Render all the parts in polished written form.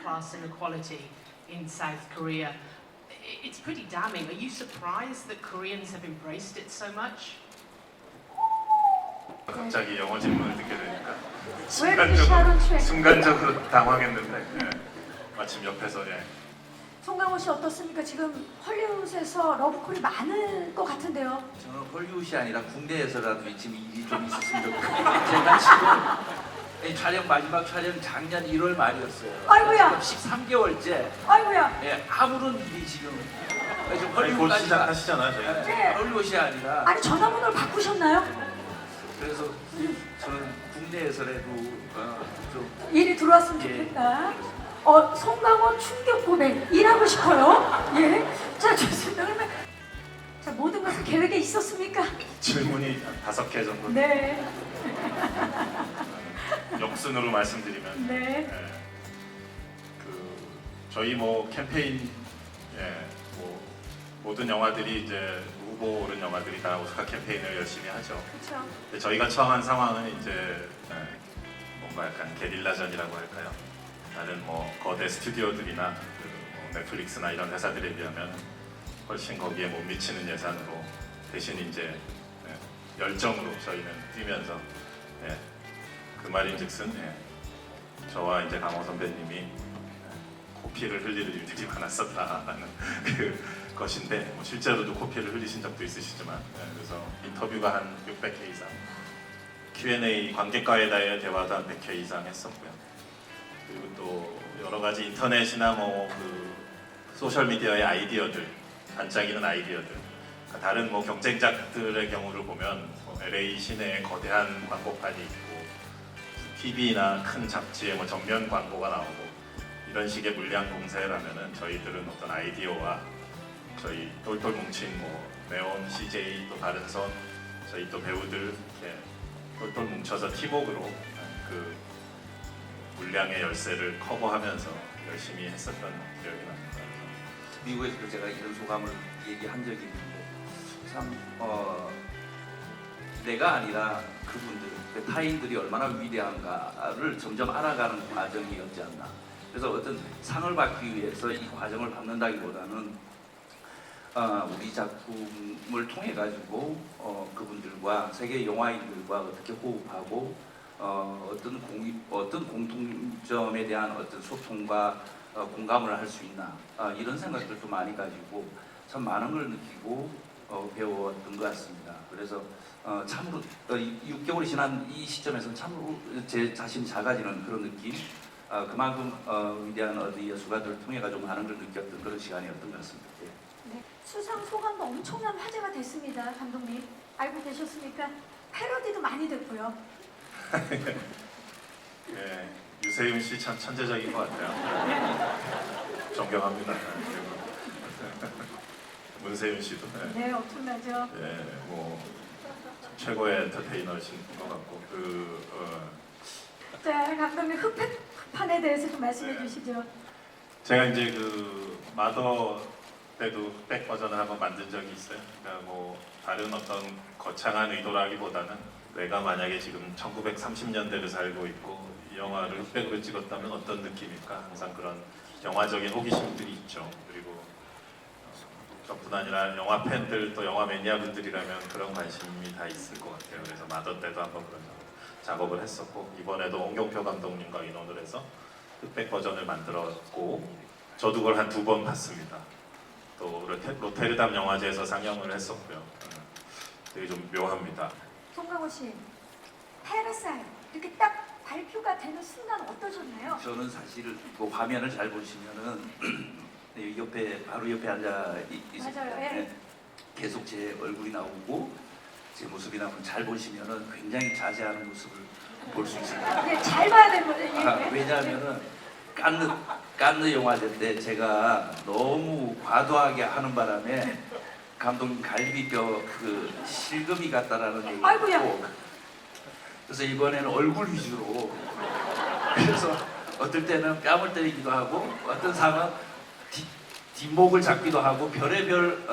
class inequality in South Korea. It's pretty damning. Are you surprised that Koreans have embraced it so much? 갑자기 영어 질문을 듣게 되니까 Where did Sharon check? 순간적으로 당황했는데 마침 옆에서 송강호 씨 어떻습니까? 지금 헐리우드에서 러브콜이 많은 것 같은데요. 저는 헐리우드이 아니라 국내에서라도 지금 일이 좀 있었으면 좋겠어요. 제가 지금 이 촬영 마지막 촬영 작년 1월 말이었어요. 아이고야. 13개월째 아이고야. 아무런 일이 지금 곧 헐리우드까지 시작하시잖아요 저희. 네. 헐리우드이 아니라 아니 전화번호를 바꾸셨나요? 그래서 저는 국내에서라도 좀 일이 들어왔으면 예. 좋겠다. 송강호 충격 고백 일하고 싶어요. 예. 자 좋습니다. 그러면 자 모든 것은 계획에 있었습니까? 질문이 5개 정도. 네. 역순으로 말씀드리면 네. 저희 뭐 캠페인 뭐 모든 영화들이 이제 후보 오른 영화들이 다 오스카 캠페인을 열심히 하죠. 그렇죠. 근데 저희가 처한 상황은 이제 뭔가 약간 게릴라전이라고 할까요? 다른 뭐 거대 스튜디오들이나 뭐 넷플릭스나 이런 회사들에 비하면 훨씬 거기에 못 미치는 예산으로 대신 이제 열정으로 저희는 뛰면서 그 말인즉슨 저와 이제 강호 선배님이 코피를 흘릴 일들이 많았었다라는 것인데 뭐 실제로도 코피를 흘리신 적도 있으시지만 그래서 인터뷰가 한 600회 이상, Q&A 관객과의 대화도 한 100회 이상 했었고요. 그리고 또 여러 가지 인터넷이나 뭐 소셜 미디어의 아이디어들, 반짝이는 아이디어들, 그러니까 다른 뭐 경쟁작들의 경우를 보면 뭐 LA 시내에 거대한 광고판이 있고 TV나 큰 잡지에 뭐 전면 광고가 나오고 이런 식의 물량 공세라면은 저희들은 어떤 아이디어와 저희 똘똘 뭉친 뭐 네온, CJ 또 바른선 저희 또 배우들 이렇게 똘똘 뭉쳐서 팀워크로 그 물량의 열쇠를 커버하면서 열심히 했었던 기억이 납니다. 미국에서도 제가 이런 소감을 얘기한 적이 있는데 참 내가 아니라 그분들, 타인들이 얼마나 위대한가를 점점 알아가는 과정이었지 않나. 그래서 어떤 상을 받기 위해서 이 과정을 받는다기보다는 우리 작품을 통해 가지고 그분들과 세계 영화인들과 어떻게 호흡하고 어떤 공통점에 대한 어떤 소통과 공감을 할 수 있나 이런 생각들도 많이 가지고 참 많은 걸 느끼고 배웠던 것 같습니다. 그래서 참으로 6개월이 지난 이 시점에서는 참으로 제 자신이 작아지는 그런 느낌, 그만큼 위대한 어디 예술가들을 통해 가지고 많은 걸 느꼈던 그런 시간이었던 것 같습니다. 네. 수상 소감도 엄청난 화제가 됐습니다. 감독님 알고 계셨습니까? 패러디도 많이 됐고요. 유세윤 씨 참 천재적인 것 같아요. 존경합니다. 문세윤 씨도 네, 엄청나죠. 뭐 최고의 엔터테이너신 것 같고 자, 감독님 흑판에 대해서 좀 말씀해 주시죠. 제가 이제 마더 때도 흑백 버전을 한번 만든 적이 있어요. 그러니까 뭐 다른 어떤 거창한 의도라기보다는 내가 만약에 지금 1930년대를 살고 있고 이 영화를 흑백으로 찍었다면 어떤 느낌일까? 항상 그런 영화적인 호기심들이 있죠. 그리고 저뿐 아니라 영화 팬들 또 영화 매니아분들이라면 그런 관심이 다 있을 것 같아요. 그래서 마더 때도 한번 그런 작업을 했었고 이번에도 홍경표 감독님과 의논을 해서 흑백 버전을 만들었고 저도 그걸 한 2번 봤습니다. 또 로테르담 영화제에서 상영을 했었고요. 되게 좀 묘합니다. 송강호 씨, 패러사이트 이렇게 딱 발표가 되는 순간 어떠셨나요? 저는 사실 그 화면을 잘 보시면은 바로 옆에 앉아 있을 맞아요, 때 계속 제 얼굴이 나오고 제 모습이 나오면 잘 보시면은 굉장히 자제하는 모습을 볼 수 있습니다. 예, 잘 봐야 되는 거죠. 왜냐하면은 깐느 영화제 때 제가 너무 과도하게 하는 바람에 감독님 갈비뼈 실금이 같다라는 얘기가 아이고야. 있고 그래서 이번에는 얼굴 위주로 그래서 어떨 때는 뺨을 때리기도 하고 어떤 상은 뒷목을 잡기도 하고 별의별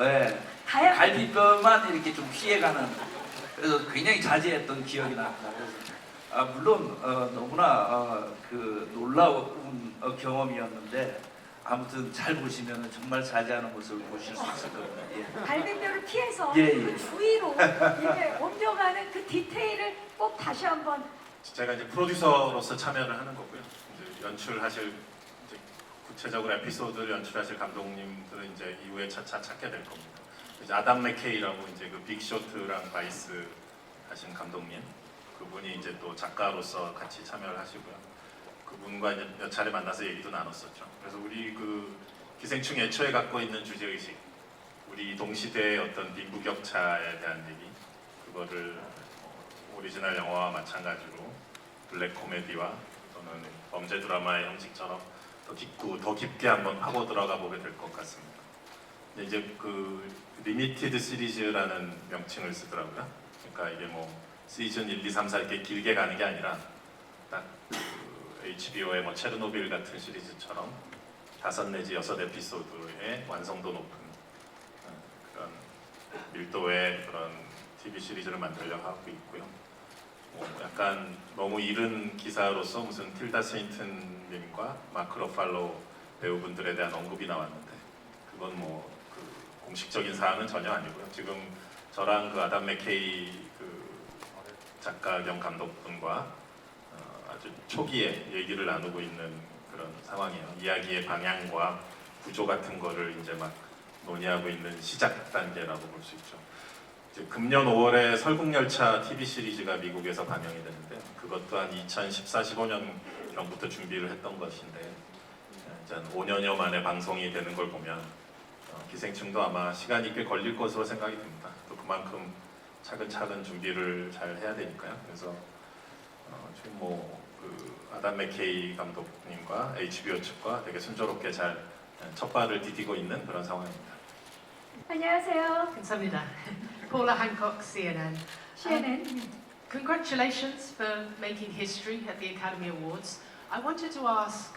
갈비뼈만 이렇게 좀 피해가는 그래서 굉장히 자제했던 기억이 납니다. 그래서 물론 너무나 그 놀라운 경험이었는데 아무튼 잘 보시면 정말 자제하는 모습을 보실 수 있을 겁니다. 예. 갈비뼈를 피해서 예, 예. 그 주위로 이렇게 옮겨가는 그 디테일을 꼭 다시 한번. 제가 이제 프로듀서로서 참여를 하는 거고요. 이제 연출하실 이제 구체적으로 에피소드를 연출하실 감독님들은 이제 이후에 차차 찾게 될 겁니다. 이제 아담 맥케이라고 이제 그 빅쇼트랑 바이스 하신 감독님, 그분이 이제 또 작가로서 같이 참여를 하시고요. 그분과 이제 몇 차례 만나서 얘기도 나눴었죠. 그래서 우리 그 기생충 애초에 갖고 있는 주제 의식, 우리 동시대의 어떤 빈부격차에 대한 얘기, 그거를 오리지널 영화와 마찬가지로 블랙 코미디와 또는 범죄 드라마의 형식처럼 더 깊게 한번 파고 들어가 보게 될 것 같습니다. 근데 이제 그 리미티드 시리즈라는 명칭을 쓰더라고요. 그러니까 이게 뭐 시즌 1, 2, 3, 4 이렇게 길게 가는 게 아니라 딱 그 HBO의 뭐 체르노빌 같은 시리즈처럼 5 내지 6 에피소드의 완성도 높은 그런 밀도의 그런 TV 시리즈를 만들려고 하고 있고요. 약간 너무 이른 기사로서 무슨 틸다 스윈튼님과 마크 러팔로 배우분들에 대한 언급이 나왔는데 그건 뭐 그 공식적인 사항은 전혀 아니고요. 지금 저랑 그 아담 맥케이 그 작가 겸 감독분과 아주 초기에 얘기를 나누고 있는 그런 상황이에요. 이야기의 방향과 구조 같은 거를 이제 막 논의하고 있는 시작 단계라고 볼 수 있죠. 이제 금년 5월에 설국열차 TV 시리즈가 미국에서 방영이 되는데 그것도 한 2014, 15년 경부터 준비를 했던 것인데 이제 한 5년여 만에 방송이 되는 걸 보면 기생충도 아마 시간이 꽤 걸릴 것으로 생각이 듭니다. 또 그만큼 차근차근 준비를 잘 해야 되니까요. 그래서 지금 뭐그 아담 맥케이 감독님과 HBO 측과 되게 순조롭게 잘 첫발을 디디고 있는 그런 상황입니다. 안녕하세요. 감사합니다. Paula Hancock, CNN. CNN. Congratulations for making history at the Academy Awards. I wanted to ask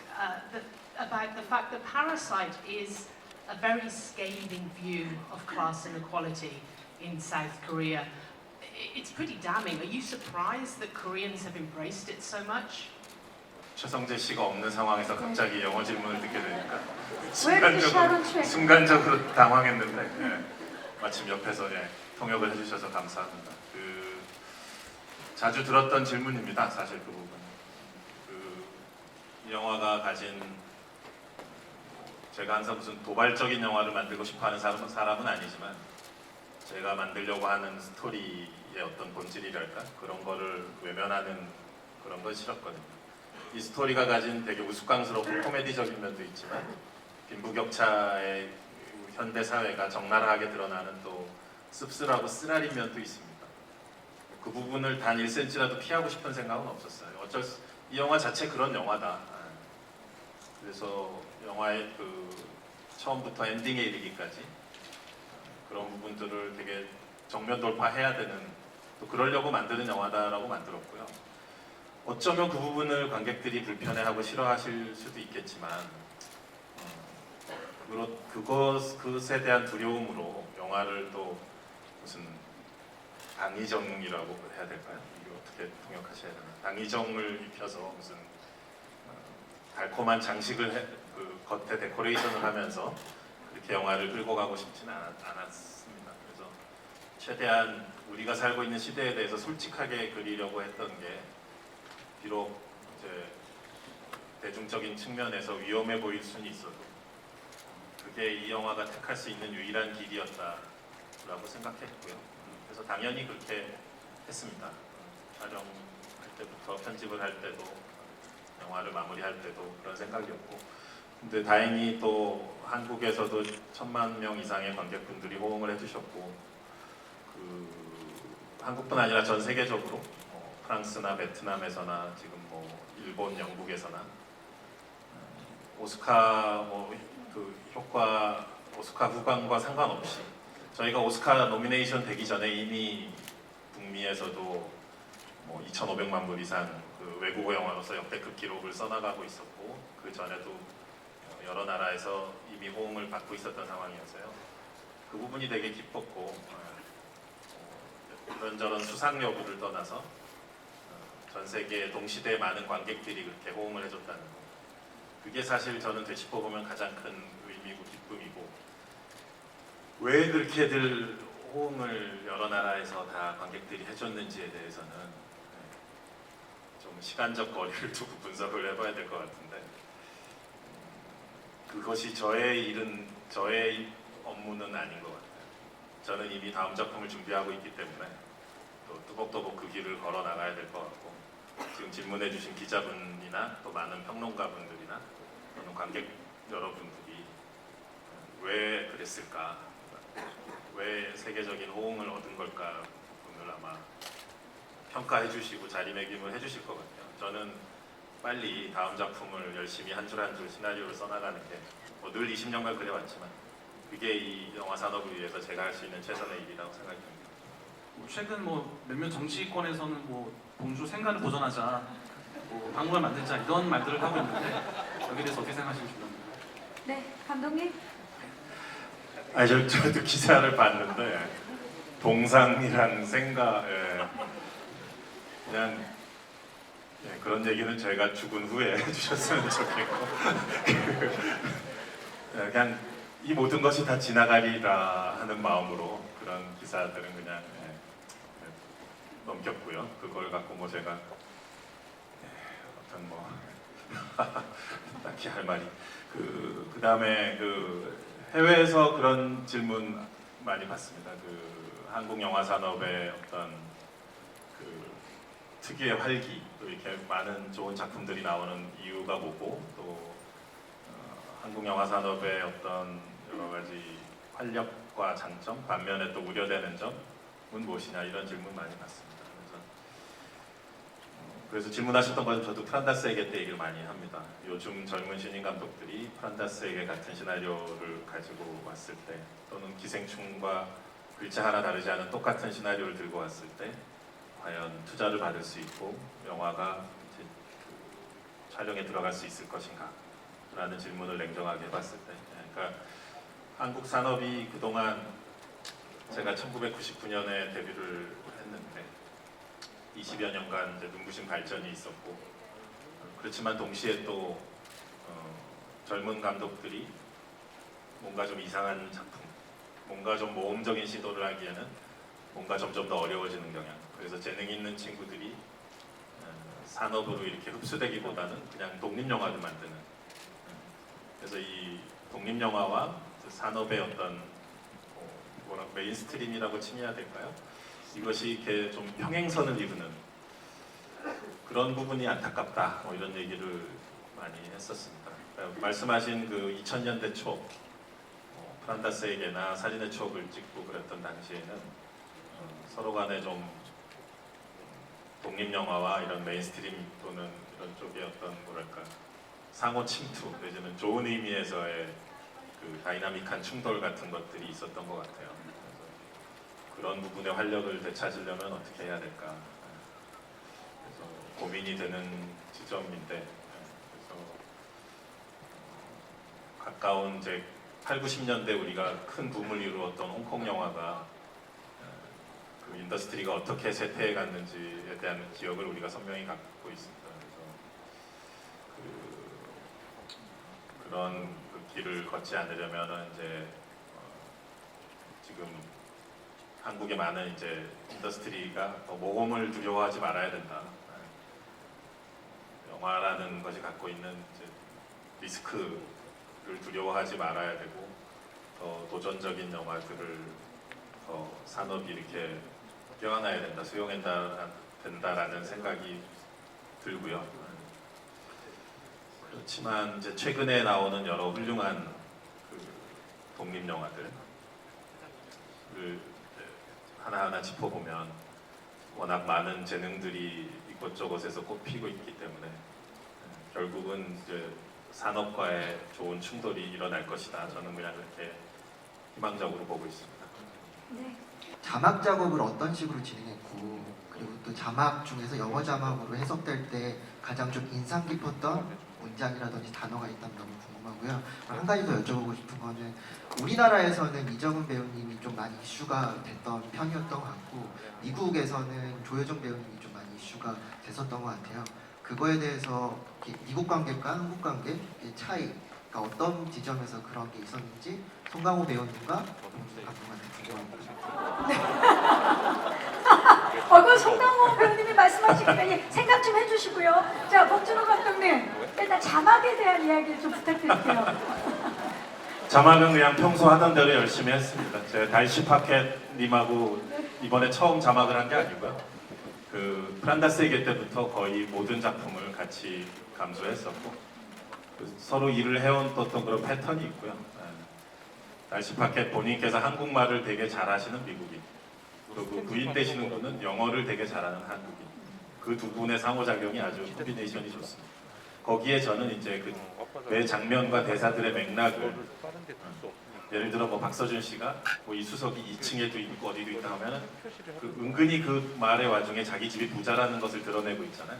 about the fact that Parasite is a very scathing view of class inequality in South Korea. It's pretty damning. Are you surprised that Koreans have embraced it so much? 최성재 씨가 없는 상황에서 갑자기 영어 질문을 듣게 되니까 왜 이렇게 샤론 최? 순간적으로 당황했는데 마침 옆에서 통역을 해주셔서 감사합니다. 그 자주 들었던 질문입니다. 사실 그 부분. 이 영화가 가진 제가 항상 무슨 도발적인 영화를 만들고 싶어하는 사람은 아니지만 제가 만들려고 하는 스토리의 어떤 본질이랄까 그런 거를 외면하는 그런 걸 싫었거든요. 이 스토리가 가진 되게 우스꽝스럽고 코미디적인 면도 있지만 빈부격차의 현대 사회가 적나라하게 드러나는 또 씁쓸하고 쓰라린 면도 있습니다. 그 부분을 단 1cm라도 피하고 싶은 생각은 없었어요. 이 영화 자체 그런 영화다. 그래서 영화의 그 처음부터 엔딩에 이르기까지 그런 부분들을 되게 정면 돌파해야 되는 또 그러려고 만드는 영화다라고 만들었고요. 어쩌면 그 부분을 관객들이 불편해하고 싫어하실 수도 있겠지만 그것에 대한 두려움으로 영화를 또 무슨 당위정이라고 해야 될까요? 이게 어떻게 통역하셔야 되나? 당위정을 입혀서 무슨 달콤한 장식을 그 겉에 데코레이션을 하면서 그렇게 영화를 끌고 가고 싶지는 않았습니다. 그래서 최대한 우리가 살고 있는 시대에 대해서 솔직하게 그리려고 했던 게 비록 이제 대중적인 측면에서 위험해 보일 수는 있어도 그게 이 영화가 택할 수 있는 유일한 길이었다라고 생각했고요. 그래서 당연히 그렇게 했습니다. 촬영할 때부터 편집을 할 때도 영화를 마무리할 때도 그런 생각이었고 근데 다행히 또 한국에서도 1000만 명 이상의 관객분들이 호응을 해주셨고 한국뿐 아니라 전 세계적으로 프랑스나 베트남에서나 지금 일본, 영국에서나 오스카 오스카 후광과 상관없이 저희가 오스카 노미네이션 되기 전에 이미 북미에서도 2,500만 불 이상 그 외국어 영화로서 역대급 기록을 써나가고 있었고 그 전에도 여러 나라에서 이미 호응을 받고 있었던 상황이어서요. 그 부분이 되게 기뻤고 이런저런 수상 여부를 떠나서 전 세계 동시대에 많은 관객들이 그렇게 호응을 해줬다는 거. 그게 사실 저는 되짚어 보면 가장 큰 의미고 기쁨이고, 왜 그렇게들 호응을 여러 나라에서 다 관객들이 해줬는지에 대해서는 좀 시간적 거리를 두고 분석을 해봐야 될 것 같은데, 그것이 저의 업무는 아닌 것 같아요. 저는 이미 다음 작품을 준비하고 있기 때문에 또 뚜벅뚜벅 그 길을 걸어 나가야 될 것 같고, 지금 질문해주신 기자분이나 또 많은 평론가분들이나 또는 관객 여러분들이 왜 그랬을까, 왜 세계적인 호응을 얻은 걸까 오늘 아마 평가해주시고 자리매김을 해주실 것 같아요. 저는 빨리 다음 작품을 열심히 한 줄 한 줄 시나리오를 써나가는 게 늘 20년간 그래왔지만 그게 이 영화 산업을 위해서 제가 할 수 있는 최선의 일이라고 생각합니다. 최근 몇몇 정치권에서는 봉주 생가를 보존하자, 박물관 만들자 이런 말들을 하고 있는데 여기에 대해서 어떻게 생각하시는지 모릅니다. 네, 감독님. 저도 기사를 봤는데 동상이란 생각, 그냥 그런 얘기는 저희가 죽은 후에 해주셨으면 좋겠고 그냥 이 모든 것이 다 지나가리라 하는 마음으로 그런 기사들은 그냥 넘겼고요. 그걸 갖고 제가 어떤 딱히 할 말이 그 다음에 해외에서 그런 질문 많이 받습니다. 한국 영화 산업의 어떤 특유의 활기, 또 이렇게 많은 좋은 작품들이 나오는 이유가 뭐고, 또 한국 영화 산업의 어떤 여러 가지 활력과 장점, 반면에 또 우려되는 점은 무엇이냐, 이런 질문 많이 받습니다. 그래서 질문하셨던 것은 저도 프란다스에게 때 얘기를 많이 합니다. 요즘 젊은 신인 감독들이 프란다스에게 같은 시나리오를 가지고 왔을 때, 또는 기생충과 글자 하나 다르지 않은 똑같은 시나리오를 들고 왔을 때 과연 투자를 받을 수 있고 영화가 이제 촬영에 들어갈 수 있을 것인가 라는 질문을 냉정하게 해봤을 때, 그러니까 한국 산업이 그동안, 제가 1999년에 데뷔를 했는데 20여 년간 이제 눈부신 발전이 있었고, 그렇지만 동시에 또 젊은 감독들이 뭔가 좀 이상한 작품, 뭔가 좀 모험적인 시도를 하기에는 뭔가 점점 더 어려워지는 경향. 그래서 재능 있는 친구들이 산업으로 이렇게 흡수되기보다는 그냥 독립영화를 만드는, 그래서 이 독립영화와 산업의 어떤 메인스트림이라고 칭해야 될까요? 이것이 이렇게 좀 평행선을 이루는 그런 부분이 안타깝다, 이런 얘기를 많이 했었습니다. 말씀하신 2000년대 초 프란다스에게나 살인의 추억을 찍고 그랬던 당시에는 서로 간에 좀 독립영화와 이런 메인스트림 또는 이런 쪽의 어떤 상호 침투, 내지는 좋은 의미에서의 다이나믹한 충돌 같은 것들이 있었던 것 같아요. 그런 부분의 활력을 되찾으려면 어떻게 해야 될까? 그래서 고민이 되는 지점인데, 그래서 가까운 이제 8, 90년대 우리가 큰 붐을 이루었던 홍콩 영화가 인더스트리가 어떻게 쇠퇴해 갔는지에 대한 기억을 우리가 선명히 갖고 있습니다. 그래서 그런 길을 걷지 않으려면 이제 지금 한국의 많은 이제 인더스트리가 더 모험을 두려워하지 말아야 된다. 영화라는 것이 갖고 있는 이제 리스크를 두려워하지 말아야 되고, 더 도전적인 영화들을 더 산업이 이렇게 껴안아야 된다, 수용해야 된다라는 생각이 들고요. 그렇지만 이제 최근에 나오는 여러 훌륭한 독립 영화들을 하나하나 짚어보면 워낙 많은 재능들이 이곳저곳에서 꼽히고 있기 때문에 결국은 이제 산업과의 좋은 충돌이 일어날 것이다. 저는 그냥 그렇게 희망적으로 보고 있습니다. 네. 자막 작업을 어떤 식으로 진행했고, 그리고 또 자막 중에서 영어 자막으로 해석될 때 가장 좀 인상 깊었던 문장이라든지 단어가 있다면 너무 궁금하고요. 한 가지 더 여쭤보고 싶은 거는, 우리나라에서는 이정은 배우님이 좀 많이 이슈가 됐던 편이었던 것 같고, 미국에서는 조여정 배우님이 좀 많이 이슈가 됐었던 것 같아요. 그거에 대해서 이렇게 미국 관객과 한국 관객의 차이가 어떤 지점에서 그런 게 있었는지 송강호 배우님과 봉준호 감독한테 궁금합니다. 그 송강호 배우님이 말씀하시니까 예, 생각 좀 해주시고요. 자, 봉준호 감독님, 일단 자막에 대한 이야기를 좀 부탁드릴게요. 자막은 그냥 평소 하던 대로 열심히 했습니다. 제가 달시 파켓님하고 이번에 처음 자막을 한 게 아니고요. 그 프란다스에게 때부터 거의 모든 작품을 같이 감수했었고 서로 일을 해온 또 어떤 그런 패턴이 있고요. 달시 파켓 본인께서 한국말을 되게 잘하시는 미국인, 그리고 부인 되시는 분은 영어를 되게 잘하는 한국인. 그 두 분의 상호작용이 아주 콤비네이션이 좋습니다. 거기에 저는 이제 그 매 장면과 대사들의 맥락을 예를 들어 뭐 박서준 씨가 뭐 이수석이 2층에도 있고 어디도 있다 하면은 그 은근히 그 말의 와중에 자기 집이 부자라는 것을 드러내고 있잖아요.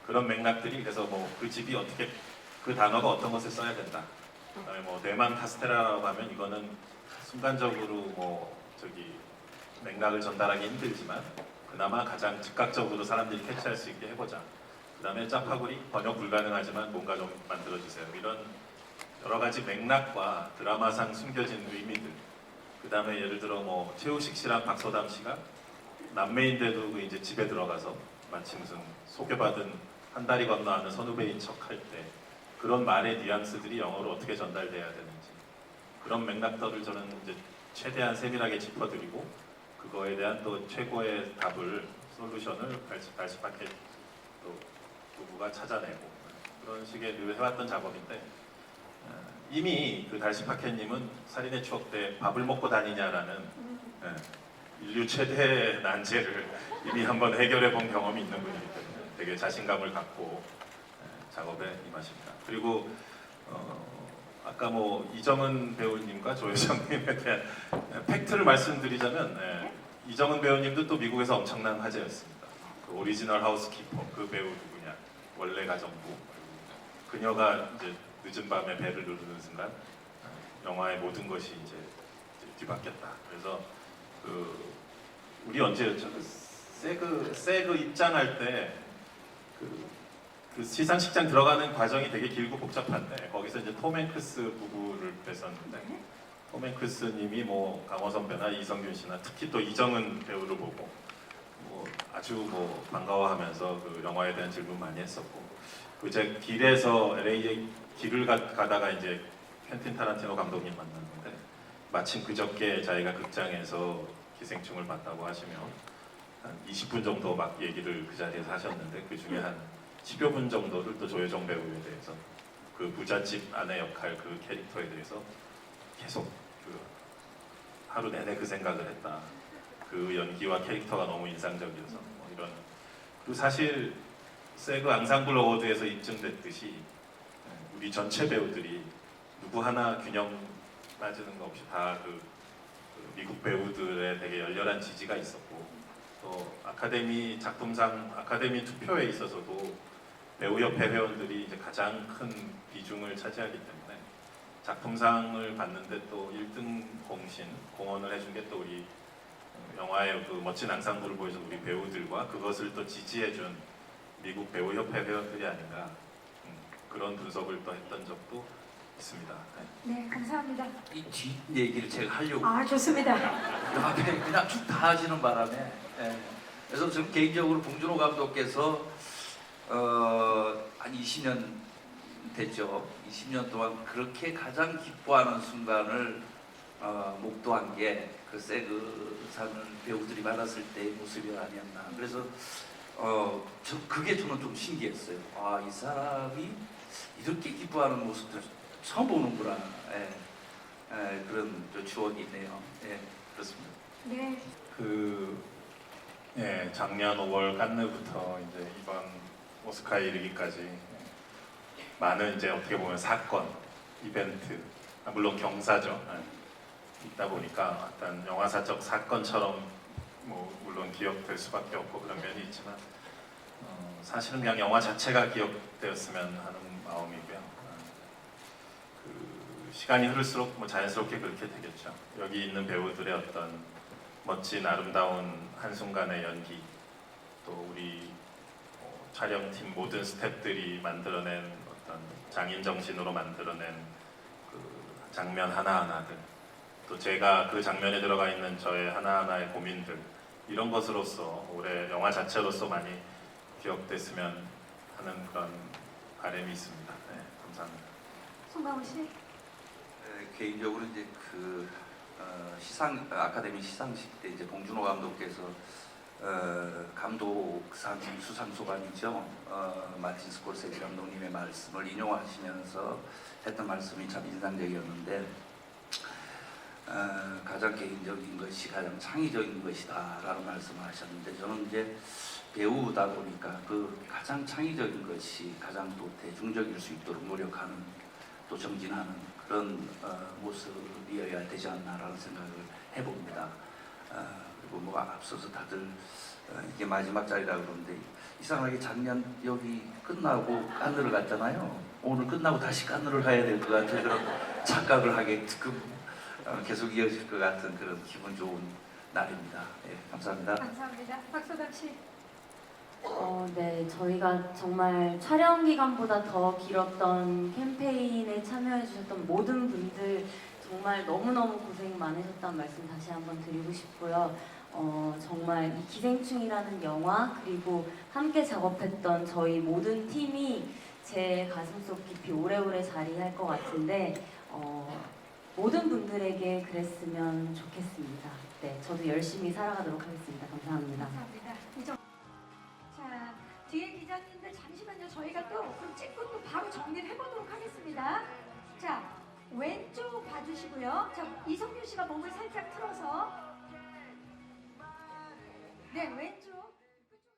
그런 맥락들이 그래서 뭐 그 집이 어떻게 그 단어가 어떤 것을 써야 된다. 그다음에 뭐 대만 카스테라라고 하면 이거는 순간적으로 뭐 저기 맥락을 전달하기 힘들지만 그나마 가장 즉각적으로 사람들이 캐치할 수 있게 해보자. 그다음에 짜파구리 번역 불가능하지만 뭔가 좀 만들어주세요. 이런 여러 가지 맥락과 드라마상 숨겨진 의미들. 그다음에 예를 들어 뭐 최우식 씨랑 박서담 씨가 남매인데도 그 이제 집에 들어가서 마치 무슨 소개받은 한 다리 건너 아는 선후배인 척할 때 그런 말의 뉘앙스들이 영어로 어떻게 전달돼야 되는지 그런 맥락들을 저는 이제 최대한 세밀하게 짚어드리고 그거에 대한 또 최고의 답을 솔루션을 달시 파켓 또 부부가 찾아내고 그런 식의 늘 해왔던 작업인데 이미 그 달시 파켓님은 살인의 추억 때 밥을 먹고 다니냐라는 인류 최대 난제를 이미 한번 해결해 본 경험이 있는 분이기 때문에 되게 자신감을 갖고 작업에 임하십니다. 그리고 아까 뭐 이정은 배우님과 조효정님에 대한 팩트를 말씀드리자면 이정은 배우님도 또 미국에서 엄청난 화제였습니다. 그 오리지널 하우스키퍼 그 배우 누구냐 원래 가정부 그녀가 이제 늦은 밤에 배를 누르는 순간 영화의 모든 것이 이제 뒤바뀌었다. 그래서 그 우리 언제였죠? 세그 입장할 때 그 시상식장 들어가는 과정이 되게 길고 복잡한데 거기서 이제 톰 행크스 부부를 뵀었는데 톰 행크스님이 뭐 강호 선배나 이성균 씨나 특히 또 이정은 배우를 보고 뭐 아주 뭐 반가워하면서 그 영화에 대한 질문 많이 했었고 이제 길에서 LA에 길을 가다가 이제 퀸틴 타란티노 감독님 만났는데 마침 그저께 자기가 극장에서 기생충을 봤다고 하시며 한 20분 정도 막 얘기를 그 자리에서 하셨는데 그 중에 한 10여 분 정도를 또 조효정 배우에 대해서 그 부잣집 아내 역할 그 캐릭터에 대해서 계속 그 하루 내내 그 생각을 했다. 그 연기와 캐릭터가 너무 인상적이어서 뭐 이런 그리고 사실 세그 앙상블 어워드에서 입증됐듯이 우리 전체 배우들이 누구 하나 균형 빠지는 거 없이 다 그 미국 배우들의 되게 열렬한 지지가 있었고 또 아카데미 작품상 아카데미 투표에 있어서도 배우협회 회원들이 이제 가장 큰 비중을 차지하기 때문에 작품상을 받는데 또 1등 공헌을 해준 게 또 우리 영화의 그 멋진 앙상블을 보여준 우리 배우들과 그것을 또 지지해준 미국 배우협회 회원들이 아닌가 그런 분석을 또 했던 적도 있습니다. 네, 감사합니다. 이 뒷 얘기를 제가 하려고 좋습니다. 앞에 그냥 쭉 다 하시는 바람에 그래서 저는 개인적으로 봉준호 감독께서 한 20년 됐죠. 20년 동안 그렇게 가장 기뻐하는 순간을 목도한 게 그 세그상을 배우들이 받았을 때의 모습이 아니었나. 그래서 그게 저는 좀 신기했어요. 이 사람이 이렇게 기뻐하는 모습도 처음 보는구나. 그런 추억이 있네요. 그렇습니다. 네. 작년 5월 칸느부터 이제 이번 오스카에 이르기까지 많은 이제 어떻게 보면 사건, 이벤트, 물론 경사죠. 있다 보니까 어떤 영화사적 사건처럼 뭐 물론 기억될 수밖에 없고 그런 면이 있지만 사실은 그냥 영화 자체가 기억되었으면 하는 마음이고요. 그 시간이 흐를수록 뭐 자연스럽게 그렇게 되겠죠. 여기 있는 배우들의 어떤 멋진 아름다운 한순간의 연기 또 우리 촬영팀 모든 스태프들이 만들어낸 어떤 장인 정신으로 만들어낸 그 장면 하나하나들, 또 제가 그 장면에 들어가 있는 저의 하나하나의 고민들, 이런 것으로서 올해 영화 자체로서 많이 기억됐으면 하는 그런 바람이 있습니다. 네, 감사합니다. 송강호 씨. 개인적으로 이제 그 아카데미 시상식 때 이제 봉준호 감독께서 감독상 수상 소감이죠. 마틴 스콜세지 감독님의 말씀을 인용하시면서 했던 말씀이 참 인상적이었는데, 가장 개인적인 것이 가장 창의적인 것이다라는 말씀을 하셨는데, 저는 이제 배우다 보니까 그 가장 창의적인 것이 가장 또 대중적일 수 있도록 노력하는, 또 정진하는 그런 모습이어야 되지 않나라는 생각을 해봅니다. 그리고 뭐 앞서서 다들 이게 마지막 자리라고 그러는데, 이상하게 작년 여기 끝나고 깐느를 갔잖아요. 오늘 끝나고 다시 깐느를 가야 될 것 같은 그런 착각을 하게끔 계속 이어질 것 같은 그런 기분 좋은 날입니다. 예, 감사합니다. 감사합니다. 박소담 씨. 네, 저희가 정말 촬영 기간보다 더 길었던 캠페인에 참여해 주셨던 모든 분들 정말 너무너무 고생 많으셨다는 말씀 다시 한번 드리고 싶고요. 정말 이 기생충이라는 영화, 그리고 함께 작업했던 저희 모든 팀이 제 가슴속 깊이 오래오래 자리할 것 같은데, 모든 분들에게 그랬으면 좋겠습니다. 네, 저도 열심히 살아가도록 하겠습니다. 감사합니다. 감사합니다. 자, 뒤에 기자님들 잠시만요. 저희가 또 그럼 찍고 또 바로 정리를 해보도록 하겠습니다. 자, 왼쪽 봐주시고요. 자, 이성균 씨가 몸을 살짝 틀어서. 네, 왼쪽.